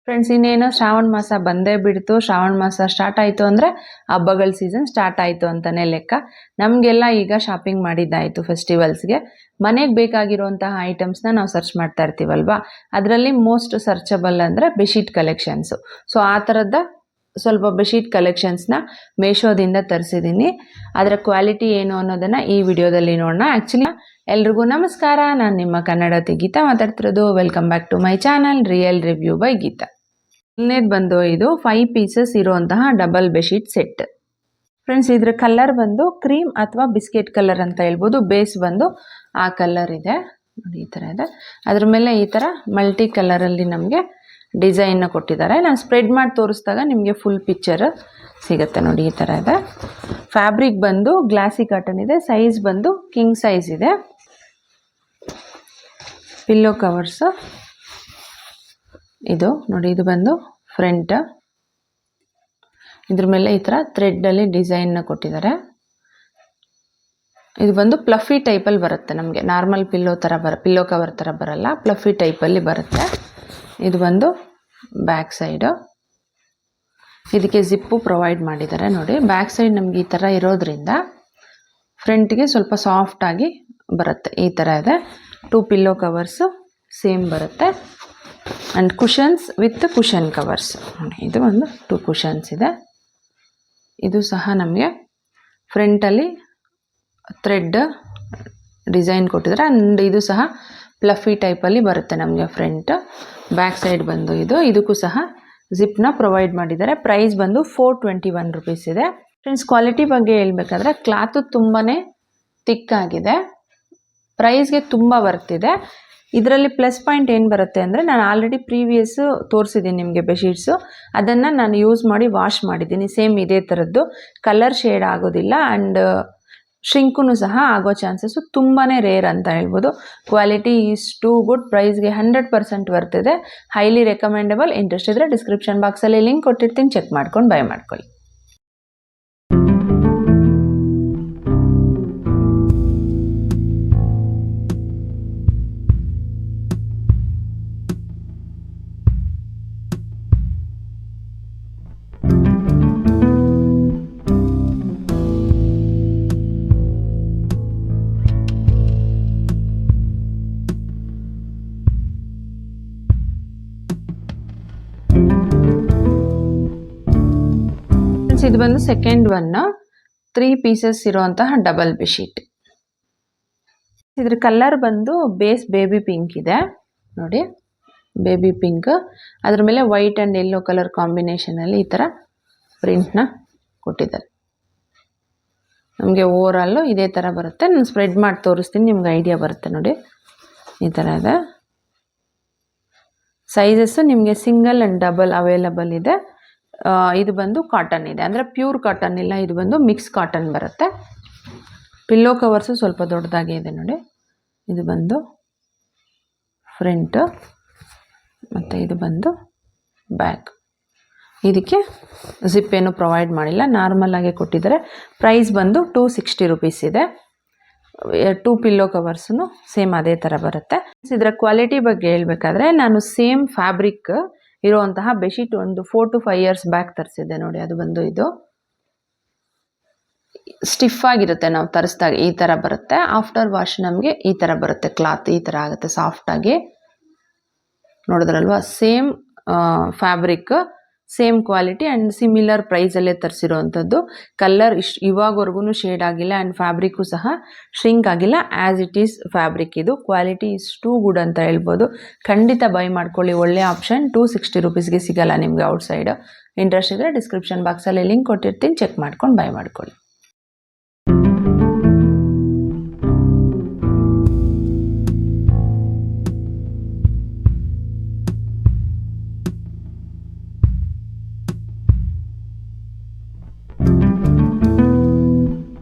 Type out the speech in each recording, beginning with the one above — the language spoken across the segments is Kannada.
ಫ್ರೆಂಡ್ಸ್, ಇನ್ನೇನೋ ಶ್ರಾವಣ ಮಾಸ ಬಂದೇ ಬಿಡ್ತು. ಶ್ರಾವಣ ಮಾಸ ಸ್ಟಾರ್ಟ್ ಆಯಿತು ಅಂದರೆ ಹಬ್ಬಗಳ ಸೀಸನ್ ಸ್ಟಾರ್ಟ್ ಆಯಿತು ಅಂತಲೇ ಲೆಕ್ಕ. ನಮಗೆಲ್ಲ ಈಗ ಶಾಪಿಂಗ್ ಮಾಡಿದ್ದಾಯಿತು ಫೆಸ್ಟಿವಲ್ಸ್ಗೆ. ಮನೆಗೆ ಬೇಕಾಗಿರುವಂತಹ ಐಟಮ್ಸ್ನ ನಾವು ಸರ್ಚ್ ಮಾಡ್ತಾ ಇರ್ತೀವಲ್ವಾ, ಅದರಲ್ಲಿ ಮೋಸ್ಟ್ ಸರ್ಚಬಲ್ ಅಂದರೆ ಬೆಡ್ಶೀಟ್ ಕಲೆಕ್ಷನ್ಸು. ಸೊ ಆ ಥರದ ಸ್ವಲ್ಪ ಬೆಡ್ಶೀಟ್ ಕಲೆಕ್ಷನ್ಸ್ನ ಮೀಶೋದಿಂದ ತರಿಸಿದ್ದೀನಿ. ಅದರ ಕ್ವಾಲಿಟಿ ಏನು ಅನ್ನೋದನ್ನು ಈ ವಿಡಿಯೋದಲ್ಲಿ ನೋಡೋಣ. ಆ್ಯಕ್ಚುಲಿ ಎಲ್ರಿಗೂ ನಮಸ್ಕಾರ, ನಾನು ನಿಮ್ಮ ಕನ್ನಡತಿ ಗೀತಾ ಮಾತಾಡ್ತಿರೋದು. Welcome back to my channel real review by Geetha. ಮೊದಲನೇದು ಬಂದು ಇದು 5 ಪೀಸಸ್ ಇರುವಂತಹ ಡಬಲ್ ಬೆಡ್ಶೀಟ್ ಸೆಟ್. ಫ್ರೆಂಡ್ಸ್, ಇದ್ರ ಕಲರ್ ಬಂದು ಕ್ರೀಮ್ ಅಥವಾ ಬಿಸ್ಕೆಟ್ ಕಲರ್ ಅಂತ ಹೇಳ್ಬೋದು. ಬೇಸ್ ಬಂದು ಆ ಕಲರ್ ಇದೆ ನೋಡಿ, ಈ ಥರ ಇದೆ. ಅದ್ರ ಮೇಲೆ ಈ ಥರ ಮಲ್ಟಿ ಕಲರಲ್ಲಿ ನಮಗೆ ಡಿಸೈನ್ನ ಕೊಟ್ಟಿದ್ದಾರೆ. ನಾನು ಸ್ಪ್ರೆಡ್ ಮಾಡಿ ತೋರಿಸಿದಾಗ ನಿಮಗೆ ಫುಲ್ ಪಿಕ್ಚರ್ ಸಿಗುತ್ತೆ ನೋಡಿ, ಈ ಥರ ಇದೆ. ಫ್ಯಾಬ್ರಿಕ್ ಬಂದು ಗ್ಲಾಸಿ ಕಾಟನ್ ಇದೆ. ಸೈಜ್ ಬಂದು ಕಿಂಗ್ ಸೈಜ್ ಇದೆ. ಪಿಲ್ಲೋ ಕವರ್ಸು ಇದು ನೋಡಿ, ಇದು ಬಂದು ಫ್ರಂಟ್. ಇದ್ರ ಮೇಲೆ ಈ ಥರ ಥ್ರೆಡ್ಡಲ್ಲಿ ಡಿಸೈನ್ನ ಕೊಟ್ಟಿದ್ದಾರೆ. ಇದು ಬಂದು ಪ್ಲಫಿ ಟೈಪಲ್ಲಿ ಬರುತ್ತೆ. ನಮಗೆ ನಾರ್ಮಲ್ ಪಿಲ್ಲೋ ಕವರ್ ಥರ ಬರಲ್ಲ, ಪ್ಲಫಿ ಟೈಪಲ್ಲಿ ಬರುತ್ತೆ. ಇದು ಬಂದು ಬ್ಯಾಕ್ ಸೈಡು. ಇದಕ್ಕೆ ಜಿಪ್ಪು ಪ್ರೊವೈಡ್ ಮಾಡಿದ್ದಾರೆ ನೋಡಿ. ಬ್ಯಾಕ್ ಸೈಡ್ ನಮಗೆ ಈ ಥರ ಇರೋದ್ರಿಂದ ಫ್ರಂಟ್ಗೆ ಸ್ವಲ್ಪ ಸಾಫ್ಟಾಗಿ ಬರುತ್ತೆ. ಈ ಥರ ಇದೆ. 2 ಪಿಲ್ಲೋ ಕವರ್ಸು ಸೇಮ್ ಬರುತ್ತೆ. And cushions with cushion covers ನೋಡಿ. ಇದು ಒಂದು 2 ಕುಷನ್ಸ್ ಇದೆ. ಇದು ಸಹ ನಮಗೆ ಫ್ರಂಟಲ್ಲಿ ಥ್ರೆಡ್ ಡಿಸೈನ್ ಕೊಟ್ಟಿದ್ದಾರೆ. ಆ್ಯಂಡ್ ಇದು ಸಹ ಪ್ಲಫಿ ಟೈಪಲ್ಲಿ ಬರುತ್ತೆ ನಮಗೆ ಫ್ರಂಟ್. ಬ್ಯಾಕ್ ಸೈಡ್ ಬಂದು ಇದಕ್ಕೂ ಸಹ ಜಿಪ್ನ ಪ್ರೊವೈಡ್ ಮಾಡಿದ್ದಾರೆ. ಪ್ರೈಸ್ ಬಂದು 421 ರುಪೀಸ್ ಇದೆ. ಫ್ರೆಂಡ್ಸ್, ಕ್ವಾಲಿಟಿ ಬಗ್ಗೆ ಹೇಳ್ಬೇಕಾದ್ರೆ ಕ್ಲಾತು ತುಂಬಾ ತಿಕ್ಕಾಗಿದೆ, ಪ್ರೈಸ್ಗೆ ತುಂಬ ಬರ್ತಿದೆ. ಇದರಲ್ಲಿ ಪ್ಲಸ್ ಪಾಯಿಂಟ್ ಏನು ಬರುತ್ತೆ ಅಂದರೆ, ನಾನು ಆಲ್ರೆಡಿ ಪ್ರೀವಿಯಸ್ಸು ತೋರಿಸಿದ್ದೀನಿ ನಿಮಗೆ ಬೆಡ್ಶೀಟ್ಸು. ಅದನ್ನು ನಾನು ಯೂಸ್ ಮಾಡಿ ವಾಶ್ ಮಾಡಿದ್ದೀನಿ. ಸೇಮ್ ಇದೇ ಥರದ್ದು, ಕಲರ್ ಶೇಡ್ ಆಗೋದಿಲ್ಲ. ಆ್ಯಂಡ್ ಶ್ರಿಂಕೂ ಸಹ ಆಗೋ ಚಾನ್ಸಸ್ಸು ತುಂಬಾ ರೇರ್ ಅಂತ ಹೇಳ್ಬೋದು. Quality is too good. ಪ್ರೈಸ್ಗೆ 100% ಬರ್ತಿದೆ. Highly recommendable. ಇಂಟ್ರೆಸ್ಟ್ ಇದ್ದರೆ ಡಿಸ್ಕ್ರಿಪ್ಷನ್ ಬಾಕ್ಸಲ್ಲಿ ಲಿಂಕ್ ಕೊಟ್ಟಿರ್ತೀನಿ, ಚೆಕ್ ಮಾಡ್ಕೊಂಡು ಬೈ ಮಾಡ್ಕೊಳ್ಳಿ. ಇದು ಬಂದು ಸೆಕೆಂಡ್ ಒನ್, 3 ಪೀಸಸ್ ಇರುವಂತಹ ಡಬಲ್ ಬೆಡ್ಶೀಟ್. ಇದ್ರ ಕಲರ್ ಬಂದು ಬೇಸ್ ಬೇಬಿ ಪಿಂಕ್ ಇದೆ ನೋಡಿ, ಬೇಬಿ ಪಿಂಕ್. ಅದ್ರ ಮೇಲೆ ವೈಟ್ ಆ್ಯಂಡ್ ಯೆಲ್ಲೋ ಕಲರ್ ಕಾಂಬಿನೇಷನಲ್ಲಿ ಈ ಥರ ಪ್ರಿಂಟ್ನ ಕೊಟ್ಟಿದ್ದಾರೆ. ನಮಗೆ ಓವರಾಲು ಇದೇ ಥರ ಬರುತ್ತೆ. ನಾನು ಸ್ಪ್ರೆಡ್ ಮಾಡಿ ತೋರಿಸ್ತೀನಿ, ನಿಮ್ಗೆ ಐಡಿಯಾ ಬರುತ್ತೆ ನೋಡಿ. ಈ ಥರ ಇದೆ. ಸೈಜಸ್ಸು ನಿಮಗೆ ಸಿಂಗಲ್ ಆ್ಯಂಡ್ ಡಬಲ್ ಅವೈಲಬಲ್ ಇದೆ. ಇದು ಬಂದು ಕಾಟನ್ ಇದೆ, ಅಂದರೆ ಪ್ಯೂರ್ ಕಾಟನ್ ಇಲ್ಲ, ಇದು ಬಂದು ಮಿಕ್ಸ್ ಕಾಟನ್ ಬರುತ್ತೆ. ಪಿಲ್ಲೋ ಕವರ್ಸು ಸ್ವಲ್ಪ ದೊಡ್ಡದಾಗಿ ಇದೆ ನೋಡಿ. ಇದು ಬಂದು ಫ್ರಂಟು ಮತ್ತು ಇದು ಬಂದು ಬ್ಯಾಕ್. ಇದಕ್ಕೆ ಜಿಪ್ ಏನು ಪ್ರೊವೈಡ್ ಮಾಡಿಲ್ಲ, ನಾರ್ಮಲಾಗೆ ಕೊಟ್ಟಿದ್ದಾರೆ. ಪ್ರೈಸ್ ಬಂದು 260 ರುಪೀಸ್ ಇದೆ. 2 ಪಿಲ್ಲೋ ಕವರ್ಸು ಸೇಮ್ ಅದೇ ಥರ ಬರುತ್ತೆ. ಇದರ ಕ್ವಾಲಿಟಿ ಬಗ್ಗೆ ಹೇಳಬೇಕಾದ್ರೆ, ನಾನು ಸೇಮ್ ಫ್ಯಾಬ್ರಿಕ್ ಇರುವಂತಹ ಬೆಡ್ಶೀಟ್ ಒಂದು 4 to 5 years ಬ್ಯಾಕ್ ತರಿಸಿದ್ದೆ ನೋಡಿ. ಅದು ಬಂದು ಇದು ಸ್ಟಿಫ್ ಆಗಿರುತ್ತೆ, ನಾವು ತರಿಸಿದಾಗ ಈ ಥರ ಬರುತ್ತೆ. ಆಫ್ಟರ್ ವಾಶ್ ನಮಗೆ ಈ ಥರ ಬರುತ್ತೆ, ಕ್ಲಾತ್ ಈ ಥರ ಆಗುತ್ತೆ ಸಾಫ್ಟಾಗಿ. ನೋಡಿದ್ರಲ್ವಾ, same fabric, same quality and similar ಪ್ರೈಸಲ್ಲೇ ತರಿಸಿರೋವಂಥದ್ದು. ಕಲರ್ ಇವಾಗವರೆಗೂ ಶೇಡ್ ಆಗಿಲ್ಲ. ಆ್ಯಂಡ್ ಫ್ಯಾಬ್ರಿಕ್ಕು ಸಹ ಶ್ರಿಂಕ್ ಆಗಿಲ್ಲ. As it is fabric. ಇದು ಕ್ವಾಲಿಟಿ ಇಸ್ ಟೂ ಗುಡ್ ಅಂತ ಹೇಳ್ಬೋದು. ಖಂಡಿತ ಬೈ ಮಾಡ್ಕೊಳ್ಳಿ, ಒಳ್ಳೆ ಆಪ್ಷನ್. 260 ರುಪೀಸ್ಗೆ ಸಿಗಲ್ಲ ನಿಮಗೆ ಔಟ್ಸೈಡ್. ಇಂಟ್ರೆಸ್ಟ್ ಇದ್ದರೆ ಡಿಸ್ಕ್ರಿಪ್ಷನ್ ಬಾಕ್ಸಲ್ಲಿ ಲಿಂಕ್ ಕೊಟ್ಟಿರ್ತೀನಿ, ಚೆಕ್ ಮಾಡ್ಕೊಂಡು ಬೈ ಮಾಡ್ಕೊಳ್ಳಿ.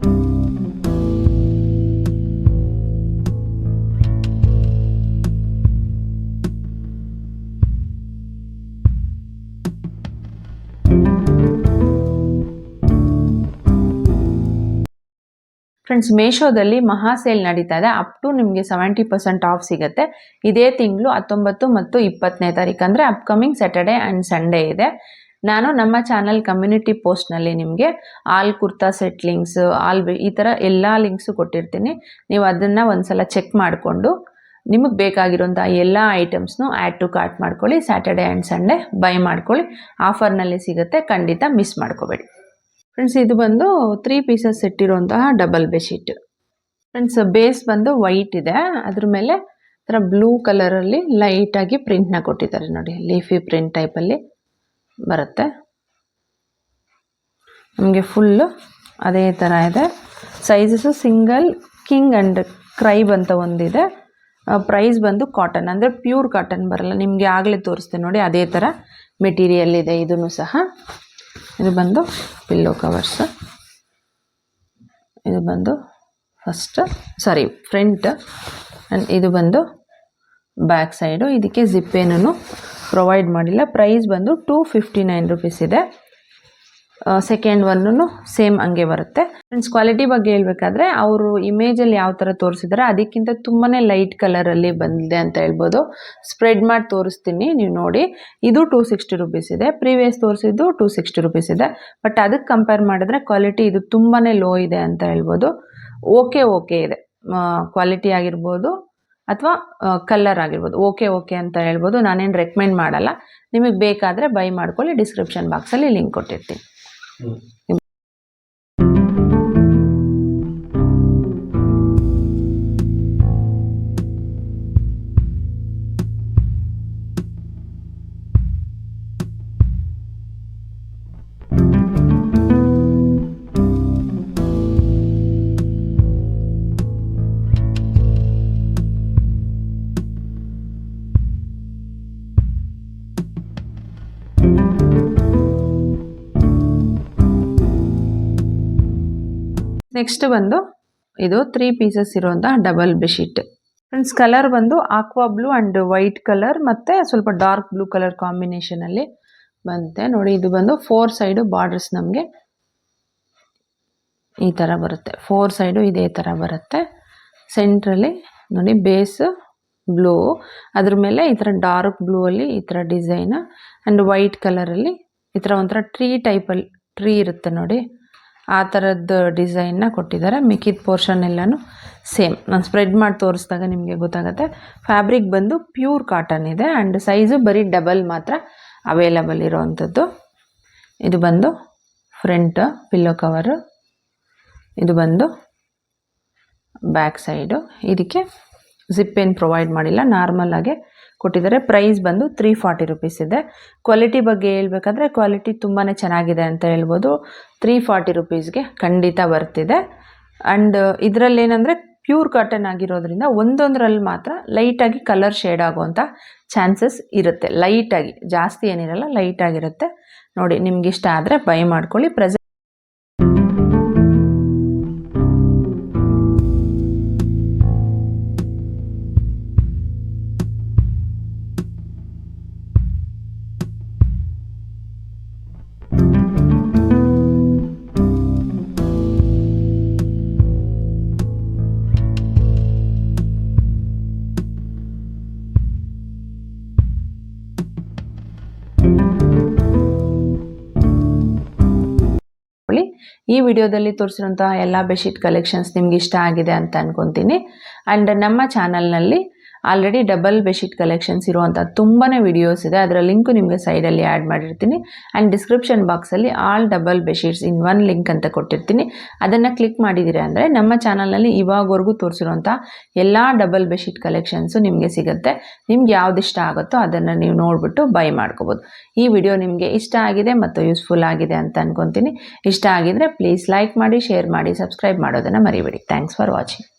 ಫ್ರೆಂಡ್ಸ್, ಮೀಶೋದಲ್ಲಿ ಮಹಾ ಸೇಲ್ ನಡೀತಾ ಇದೆ. ಅಪ್ ಟು ನಿಮಗೆ 70% ಆಫ್ ಸಿಗುತ್ತೆ. ಇದೇ ತಿಂಗಳು 19 ಮತ್ತು 20ನೇ ತಾರೀಕು ಅಂದರೆ ಅಪ್ಕಮಿಂಗ್ ಸ್ಯಾಟರ್ಡೆ ಆ್ಯಂಡ್ ಸಂಡೇ ಇದೆ. ನಾನು ನಮ್ಮ ಚಾನಲ್ ಕಮ್ಯುನಿಟಿ ಪೋಸ್ಟ್ನಲ್ಲಿ ನಿಮಗೆ ಆಲ್ ಕುರ್ತಾ ಸೆಟ್ ಲಿಂಕ್ಸ್, ಈ ಥರ ಎಲ್ಲ ಲಿಂಕ್ಸು ಕೊಟ್ಟಿರ್ತೀನಿ. ನೀವು ಅದನ್ನು ಒಂದ್ಸಲ ಚೆಕ್ ಮಾಡಿಕೊಂಡು ನಿಮಗೆ ಬೇಕಾಗಿರೋಂಥ ಎಲ್ಲ ಐಟಮ್ಸ್ನು ಆ್ಯಡ್ ಟು ಕಾರ್ಟ್ ಮಾಡ್ಕೊಳ್ಳಿ. ಸ್ಯಾಟರ್ಡೆ ಆ್ಯಂಡ್ ಸಂಡೇ ಬೈ ಮಾಡ್ಕೊಳ್ಳಿ. ಆಫರ್ನಲ್ಲಿ ಸಿಗುತ್ತೆ, ಖಂಡಿತ ಮಿಸ್ ಮಾಡ್ಕೋಬೇಡಿ. ಫ್ರೆಂಡ್ಸ್, ಇದು ಬಂದು 3 ಪೀಸಸ್ ಸೆಟ್ ಇರುವಂತಹ ಡಬಲ್ ಬೆಡ್ಶೀಟ್. ಫ್ರೆಂಡ್ಸ್, ಬೇಸ್ ಬಂದು ವೈಟ್ ಇದೆ, ಅದ್ರ ಮೇಲೆ ಥರ ಬ್ಲೂ ಕಲರಲ್ಲಿ ಲೈಟಾಗಿ ಪ್ರಿಂಟ್ನ ಕೊಟ್ಟಿದ್ದಾರೆ ನೋಡಿ. ಲೀಫಿ ಪ್ರಿಂಟ್ ಟೈಪಲ್ಲಿ ಬರುತ್ತೆ. ನಮಗೆ ಫುಲ್ಲು ಅದೇ ಥರ ಇದೆ. ಸೈಜಸ್ಸು ಸಿಂಗಲ್, ಕಿಂಗ್ ಆ್ಯಂಡ್ ಕ್ರೈಬ್ ಅಂತ ಒಂದಿದೆ. ಪ್ರೈಸ್ ಬಂದು ಕಾಟನ್, ಅಂದರೆ ಪ್ಯೂರ್ ಕಾಟನ್ ಬರಲ್ಲ. ನಿಮಗೆ ಆಗಲೇ ತೋರಿಸ್ತೆ ನೋಡಿ, ಅದೇ ಥರ ಮೆಟೀರಿಯಲ್ ಇದೆ ಇದೂ ಸಹ. ಇದು ಬಂದು ಪಿಲ್ಲೋ ಕವರ್ಸ್. ಇದು ಬಂದು ಫ್ರಂಟ್. ಆ್ಯಂಡ್ ಇದು ಬಂದು ಬ್ಯಾಕ್ ಸೈಡು. ಇದಕ್ಕೆ ಜಿಪ್ ಏನೂ ಪ್ರೊವೈಡ್ ಮಾಡಿಲ್ಲ. ಪ್ರೈಸ್ ಬಂದು 259 ರುಪೀಸ್ ಇದೆ. ಸೆಕೆಂಡ್ ಒನ್ನು ಸೇಮ್ ಹಂಗೆ ಬರುತ್ತೆ. ಫ್ರೆಂಡ್ಸ್, ಕ್ವಾಲಿಟಿ ಬಗ್ಗೆ ಹೇಳ್ಬೇಕಾದ್ರೆ ಅವರು ಇಮೇಜಲ್ಲಿ ಯಾವ ಥರ ತೋರಿಸಿದ್ದಾರೆ ಅದಕ್ಕಿಂತ ತುಂಬಾ ಲೈಟ್ ಕಲರಲ್ಲಿ ಬಂದಿದೆ ಅಂತ ಹೇಳ್ಬೋದು. ಸ್ಪ್ರೆಡ್ ಮಾಡಿ ತೋರಿಸ್ತೀನಿ, ನೀವು ನೋಡಿ. ಇದು 260 ರುಪೀಸ್ ಇದೆ. ಪ್ರೀವಿಯಸ್ ತೋರಿಸಿದ್ದು 260 ರುಪೀಸ್ ಇದೆ. ಬಟ್ ಅದಕ್ಕೆ ಕಂಪೇರ್ ಮಾಡಿದ್ರೆ ಕ್ವಾಲಿಟಿ ಇದು ತುಂಬಾ ಲೋ ಇದೆ ಅಂತ ಹೇಳ್ಬೋದು. ಓಕೆ ಇದೆ, ಕ್ವಾಲಿಟಿ ಆಗಿರ್ಬೋದು ಅಥವಾ ಕಲರ್ ಆಗಿರ್ಬೋದು, ಓಕೆ ಅಂತ ಹೇಳ್ಬೋದು. ನಾನೇನು ರೆಕಮೆಂಡ್ ಮಾಡಲ್ಲ. ನಿಮಗೆ ಬೇಕಾದರೆ ಬೈ ಮಾಡ್ಕೊಳ್ಳಿ. ಡಿಸ್ಕ್ರಿಪ್ಷನ್ ಬಾಕ್ಸಲ್ಲಿ ಲಿಂಕ್ ಕೊಟ್ಟಿರ್ತೀನಿ. ನೆಕ್ಸ್ಟ್ ಬಂದು ಇದು 3 ಪೀಸಸ್ ಇರುವಂಥ ಡಬಲ್ ಬೆಡ್ಶೀಟ್. ಫ್ರೆಂಡ್ಸ್, ಕಲರ್ ಬಂದು aqua blue and white colour ಮತ್ತು ಸ್ವಲ್ಪ ಡಾರ್ಕ್ ಬ್ಲೂ ಕಲರ್ ಕಾಂಬಿನೇಷನಲ್ಲಿ ಬಂತೆ ನೋಡಿ. ಇದು ಬಂದು 4 ಸೈಡು ಬಾರ್ಡರ್ಸ್ ನಮಗೆ ಈ ಥರ ಬರುತ್ತೆ. 4 ಸೈಡು ಇದೇ ಥರ ಬರುತ್ತೆ. ಸೆಂಟ್ರಲ್ಲಿ ನೋಡಿ ಬೇಸ್ ಬ್ಲೂ, ಅದ್ರ ಮೇಲೆ ಈ ಥರ ಡಾರ್ಕ್ ಬ್ಲೂ ಅಲ್ಲಿ ಈ ಥರ ಡಿಸೈನ್ ಆ್ಯಂಡ್ ವೈಟ್ ಕಲರಲ್ಲಿ ಈ ಥರ ಒಂಥರ ಟ್ರೀ ಇರುತ್ತೆ ನೋಡಿ, ಆ ಥರದ್ದು ಡಿಸೈನ್ನ ಕೊಟ್ಟಿದ್ದಾರೆ. ಮಿಕ್ಕಿದ ಪೋರ್ಷನ್ ಎಲ್ಲನೂ ಸೇಮ್. ನಾನು ಸ್ಪ್ರೆಡ್ ಮಾಡಿ ತೋರಿಸಿದಾಗ ನಿಮಗೆ ಗೊತ್ತಾಗುತ್ತೆ. ಫ್ಯಾಬ್ರಿಕ್ ಬಂದು ಪ್ಯೂರ್ ಕಾಟನ್ ಇದೆ ಆ್ಯಂಡ್ ಸೈಜು ಬರೀ ಡಬಲ್ ಮಾತ್ರ ಅವೈಲಬಲ್ ಇರೋವಂಥದ್ದು. ಇದು ಬಂದು ಫ್ರಂಟ್ ಪಿಲ್ಲೋ ಕವರು. ಇದು ಬಂದು ಬ್ಯಾಕ್ ಸೈಡು. ಇದಕ್ಕೆ ಜಿಪ್ ಏನು ಪ್ರೊವೈಡ್ ಮಾಡಿಲ್ಲ, ನಾರ್ಮಲಾಗೆ ಕೊಟ್ಟಿದ್ದಾರೆ. ಪ್ರೈಸ್ ಬಂದು 340 ರುಪೀಸ್ ಇದೆ. ಕ್ವಾಲಿಟಿ ಬಗ್ಗೆ ಹೇಳ್ಬೇಕಾದ್ರೆ ಕ್ವಾಲಿಟಿ ತುಂಬಾ ಚೆನ್ನಾಗಿದೆ ಅಂತ ಹೇಳ್ಬೋದು. 340 ರುಪೀಸ್ಗೆ ಖಂಡಿತ ಬರ್ತಿದೆ. ಆ್ಯಂಡ್ ಇದರಲ್ಲಿ ಏನಂದರೆ ಪ್ಯೂರ್ ಕಾಟನ್ ಆಗಿರೋದ್ರಿಂದ ಒಂದೊಂದರಲ್ಲಿ ಮಾತ್ರ ಲೈಟಾಗಿ ಕಲರ್ ಶೇಡ್ ಆಗುವಂಥ ಚಾನ್ಸಸ್ ಇರುತ್ತೆ. ಲೈಟಾಗಿ, ಜಾಸ್ತಿ ಏನಿರಲ್ಲ, ಲೈಟಾಗಿರುತ್ತೆ ನೋಡಿ. ನಿಮ್ಗೆ ಇಷ್ಟ ಆದರೆ ಬೈ ಮಾಡ್ಕೊಳ್ಳಿ. ಈ ವಿಡಿಯೋದಲ್ಲಿ ತೋರಿಸಿರುವಂತಹ ಎಲ್ಲ ಬೆಡ್ಶೀಟ್ ಕಲೆಕ್ಷನ್ಸ್ ನಿಮ್ಗೆ ಇಷ್ಟ ಆಗಿದೆ ಅಂತ ಅನ್ಕೊತೀನಿ. ಆ್ಯಂಡ್ ನಮ್ಮ ಚಾನಲ್ನಲ್ಲಿ ಆಲ್ರೆಡಿ ಡಬಲ್ ಬೆಡ್ಶೀಟ್ ಕಲೆಕ್ಷನ್ಸ್ ಇರುವಂಥ ತುಂಬಾ ವಿಡಿಯೋಸ್ ಇದೆ. ಅದರ ಲಿಂಕು ನಿಮಗೆ ಸೈಡಲ್ಲಿ ಆ್ಯಡ್ ಮಾಡಿರ್ತೀನಿ. ಆ್ಯಂಡ್ ಡಿಸ್ಕ್ರಿಪ್ಷನ್ ಬಾಕ್ಸಲ್ಲಿ all double bedsheets in one link ಅಂತ ಕೊಟ್ಟಿರ್ತೀನಿ. ಅದನ್ನು ಕ್ಲಿಕ್ ಮಾಡಿದ್ದೀರಿ ಅಂದರೆ ನಮ್ಮ ಚಾನಲ್ನಲ್ಲಿ ಇವಾಗವರೆಗೂ ತೋರಿಸಿರುವಂಥ ಎಲ್ಲ ಡಬಲ್ ಬೆಡ್ಶೀಟ್ ಕಲೆಕ್ಷನ್ಸು ನಿಮಗೆ ಸಿಗುತ್ತೆ. ನಿಮ್ಗೆ ಯಾವ್ದು ಇಷ್ಟ ಆಗುತ್ತೋ ಅದನ್ನು ನೀವು ನೋಡಿಬಿಟ್ಟು ಬೈ ಮಾಡ್ಕೋಬೋದು. ಈ ವಿಡಿಯೋ ನಿಮಗೆ ಇಷ್ಟ ಆಗಿದೆ ಮತ್ತು ಯೂಸ್ಫುಲ್ ಆಗಿದೆ ಅಂತ ಅನ್ಕೊತೀನಿ. ಇಷ್ಟ ಆಗಿದರೆ ಪ್ಲೀಸ್ ಲೈಕ್ ಮಾಡಿ, ಶೇರ್ ಮಾಡಿ, ಸಬ್ಸ್ಕ್ರೈಬ್ ಮಾಡೋದನ್ನು ಮರಿಬೇಡಿ. Thanks for watching.